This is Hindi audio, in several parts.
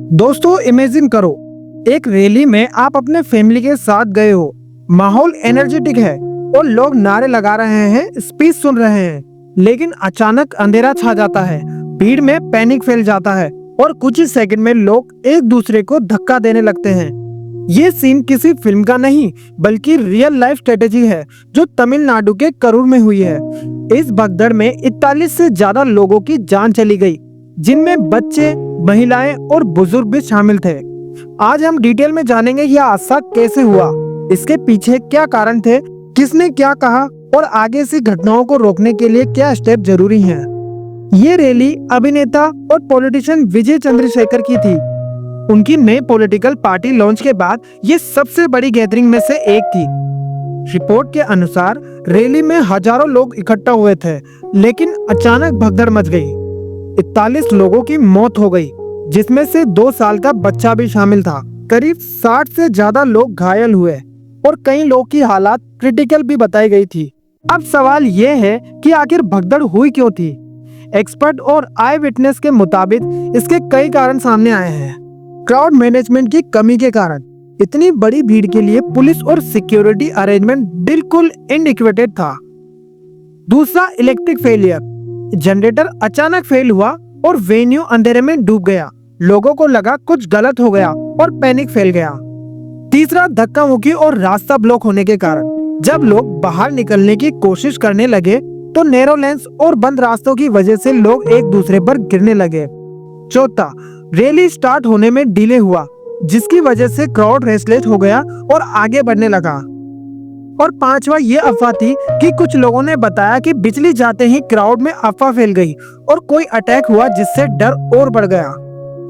दोस्तों इमेजिन करो, एक रैली में आप अपने फैमिली के साथ गए हो। माहौल एनर्जेटिक है और लोग नारे लगा रहे हैं, स्पीच सुन रहे हैं, लेकिन अचानक अंधेरा छा जाता है, भीड़ में पैनिक फैल जाता है और कुछ ही सेकंड में लोग एक दूसरे को धक्का देने लगते हैं। ये सीन किसी फिल्म का नहीं बल्कि रियल लाइफ स्ट्रेटेजी है जो तमिलनाडु के करूर में हुई है। इस भगदड़ में 41 से ज्यादा लोगों की जान चली गई, जिनमें बच्चे, महिलाएं और बुजुर्ग भी शामिल थे। आज हम डिटेल में जानेंगे यह हादसा कैसे हुआ, इसके पीछे क्या कारण थे, किसने क्या कहा और आगे से घटनाओं को रोकने के लिए क्या स्टेप जरूरी हैं। ये रैली अभिनेता और पॉलिटिशियन विजय चंद्रशेखर की थी। उनकी नई पॉलिटिकल पार्टी लॉन्च के बाद ये सबसे बड़ी गैदरिंग में से एक थी। रिपोर्ट के अनुसार रैली में हजारों लोग इकट्ठा हुए थे, लेकिन अचानक भगदड़ मच गई। 41 लोगों की मौत हो गई, जिसमें से 2 साल का बच्चा भी शामिल था। करीब 60 से ज्यादा लोग घायल हुए और कई लोगों की हालत क्रिटिकल भी बताई गई थी। अब सवाल ये है कि आखिर भगदड़ हुई क्यों थी। एक्सपर्ट और आई विटनेस के मुताबिक इसके कई कारण सामने आए हैं। क्राउड मैनेजमेंट की कमी के कारण इतनी बड़ी भीड़ के लिए पुलिस और सिक्योरिटी अरेंजमेंट बिल्कुल इनएडिक्वेट था। दूसरा, इलेक्ट्रिक फेलियर। जनरेटर अचानक फेल हुआ और वेन्यू अंधेरे में डूब गया। लोगों को लगा कुछ गलत हो गया और पैनिक फैल गया। तीसरा, धक्का मुक्की और रास्ता ब्लॉक होने के कारण जब लोग बाहर निकलने की कोशिश करने लगे तो नैरो लेन्स और बंद रास्तों की वजह से लोग एक दूसरे पर गिरने लगे। चौथा, रैली स्टार्ट होने में डिले हुआ, जिसकी वजह से क्राउड रेस्टलेस हो गया और आगे बढ़ने लगा। और पांचवा, ये अफवाह थी कि कुछ लोगों ने बताया कि बिजली जाते ही क्राउड में अफवाह फैल गई और कोई अटैक हुआ, जिससे डर और बढ़ गया।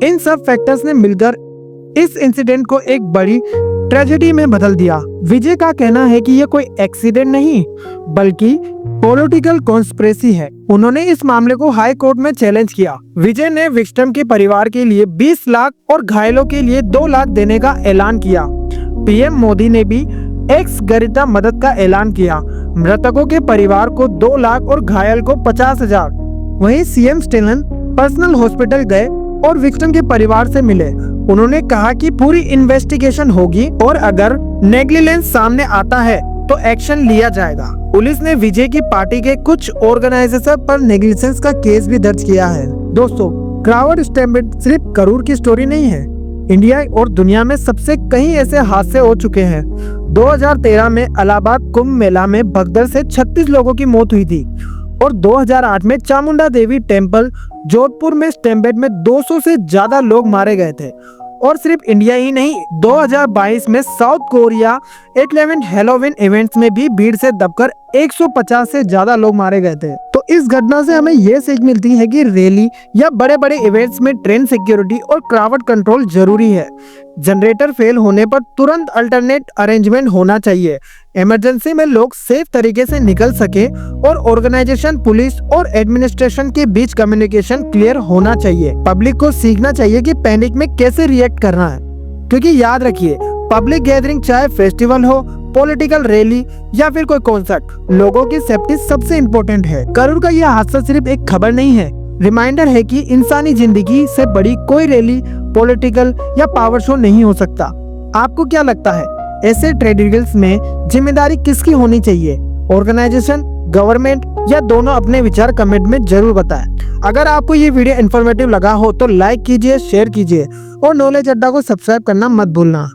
इन सब फैक्टर्स ने मिलकर इस इंसिडेंट को एक बड़ी ट्रेजेडी में बदल दिया। विजय का कहना है कि यह कोई एक्सीडेंट नहीं बल्कि पॉलिटिकल कॉन्स्पिरेसी है। उन्होंने इस मामले को हाई कोर्ट में चैलेंज किया। विजय ने विक्टिम के परिवार के लिए 20 लाख और घायलों के लिए 2 लाख देने का ऐलान किया। पीएम मोदी ने भी एक्स गरिता मदद का ऐलान किया। मृतकों के परिवार को 2 लाख और घायल को 50,000। वहीं सीएम स्टेलिन पर्सनल हॉस्पिटल गए और विक्टिम के परिवार से मिले। उन्होंने कहा कि पूरी इन्वेस्टिगेशन होगी और अगर नेग्लिजेंस सामने आता है तो एक्शन लिया जाएगा। पुलिस ने विजय की पार्टी के कुछ ऑर्गेनाइजेशन पर नेग्लिजेंस का केस भी दर्ज किया है। दोस्तों, क्राउड स्टैम्पेड सिर्फ करूर की स्टोरी नहीं है। इंडिया और दुनिया में सबसे कई ऐसे हादसे हो चुके हैं। 2013 में इलाहाबाद कुंभ मेला में भगदड़ से 36 लोगों की मौत हुई थी और 2008 में चामुंडा देवी टेम्पल जोधपुर में स्टैम्पेड में 200 से ज्यादा लोग मारे गए थे। और सिर्फ इंडिया ही नहीं, 2022 में साउथ कोरिया 11 हैलोवीन इवेंट्स में भी भीड़ से दबकर 150 से ज्यादा लोग मारे गए थे। तो इस घटना से हमें यह सीख मिलती है कि रैली या बड़े बड़े इवेंट्स में ट्रेन सिक्योरिटी और क्राउड कंट्रोल जरूरी है। जनरेटर फेल होने पर तुरंत अल्टरनेट अरेंजमेंट होना चाहिए। इमरजेंसी में लोग सेफ तरीके से निकल सके और ऑर्गेनाइजेशन, पुलिस और एडमिनिस्ट्रेशन के बीच कम्युनिकेशन क्लियर होना चाहिए। पब्लिक को सीखना चाहिए कि पैनिक में कैसे रिएक्ट करना है, क्योंकि याद रखिए, पब्लिक गैदरिंग चाहे फेस्टिवल हो, पॉलिटिकल रैली या फिर कोई कॉन्सर्ट, लोगों की सेफ्टी सबसे इम्पोर्टेंट है। करूर का यह हादसा सिर्फ एक खबर नहीं है, रिमाइंडर है कि इंसानी जिंदगी से बड़ी कोई रैली, पॉलिटिकल या पावर शो नहीं हो सकता। आपको क्या लगता है, ऐसे ट्रेडिशंस में जिम्मेदारी किसकी होनी चाहिए? ऑर्गेनाइजेशन, गवर्नमेंट या दोनों? अपने विचार कमेंट में जरूर बताएं। अगर आपको ये वीडियो इन्फॉर्मेटिव लगा हो तो लाइक कीजिए, शेयर कीजिए और नॉलेज अड्डा को सब्सक्राइब करना मत भूलना।